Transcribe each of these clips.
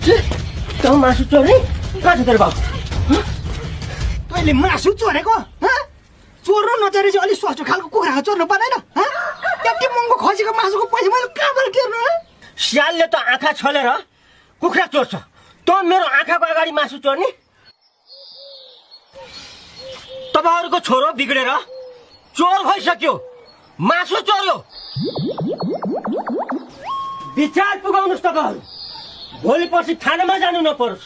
तँ मासु चोर्ने कहाँ छ तेरो बाउ? तैँले मासु चोरेको? चोर्नु नचोरे चाहिँ अलिक सस्तो खालको कुखुरा चोर्नु पर्दैन? त्यति महँगो खसीको मासुको पैसा मैले कहाँबाट तिर्नु? स्यालले त आँखा छलेर कुखुरा चोर्छ, तँ मेरो आँखाको अगाडि मासु चोर्ने? तपाईँहरूको छोरो बिग्रेर चोर भइसक्यो, मासु चोर्यो। विचार पुगाउनुहोस् तपाईँहरू, भोलि पर्सि थानामा जानु नपरोस्।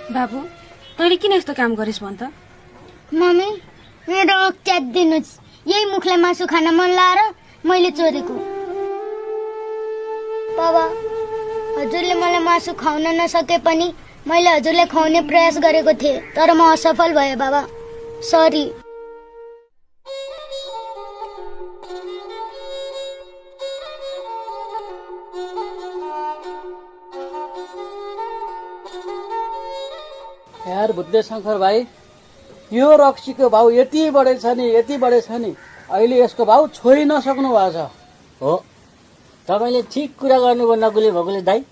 बाबु तैँले किन यस्तो काम गरिस् भन् त? मम्मी मेरो च्यात दिनुहोस्, यही मुखलाई मासु खान मन लाएर मैले चोरेको। बाबा हजुरले मलाई मासु खुवाउन नसके पनि मैले हजुरलाई खुवाउने प्रयास गरेको थिएँ, तर म असफल भएँ बाबा, सरी। यार बुद्धे शङ्कर भाइ, यो रक्सीको भाउ यति बढेछ नि अहिले यसको भाउ छोइ नसक्नु भएको छ। हो, तपाईँले ठिक कुरा गर्नुभयो नकुले भकुले दाइ।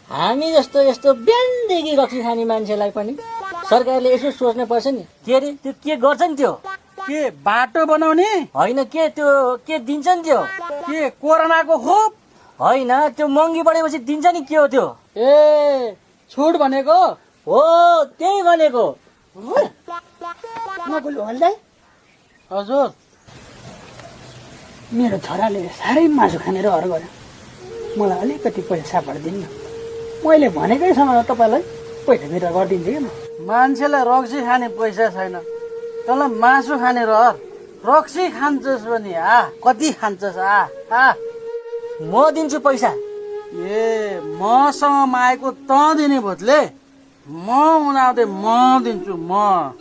हामी जस्तो यस्तो बिहानदेखि रक्सी खाने मान्छेलाई पनि सरकारले यसो सोच्नु पर्छ नि। के अरे त्यो के गर्छ नि? त्यो के बाटो बनाउने होइन, के त्यो के दिन्छ नि? त्यो के कोरोनाको खोप होइन, त्यो महँगी बढेपछि दिन्छ नि। के हो त्यो? ए छुट भनेको हो, त्यही भनेको। नकुल हल्दाइ, हजुर मेरो छोराले साह्रै मासु खाने रहर गर्यो, मलाई अलिकति पैसा सापड दिनु न। मैले भनेकै समय तपाईँलाई पैसा फिर्ता गरिदिन्छु कि म। मान्छेलाई रक्सी खाने पैसा छैन, तँलाई मासु खाने रहर। रक्सी खान्छस् भने कति खान्छस्? म दिन्छु पैसा। ए मसँग मागेको त दिने भोतले, म उनीहरूले म दिन्छु। म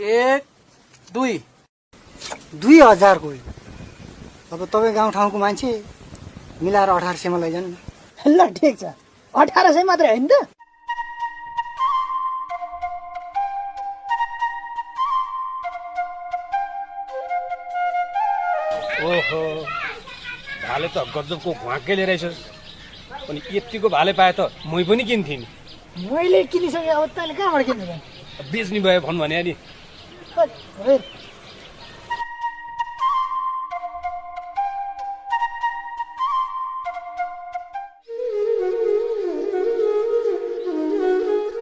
1 2 2000 को अब तपाईँ गाउँठाउँको मान्छे मिलाएर 1800 मा लैजानु न। ल ठिक छ, 1800 मात्रै होइन त? ओहो, भाले त गजबको घुवाकेले रहेछ। अनि यतिको भाले पाए त मै पनि किन्थेँ नि। मैले किनिसकेँ, अब तैँले कहाँबाट किन्नु? बेच्ने भयो भन् भने नि।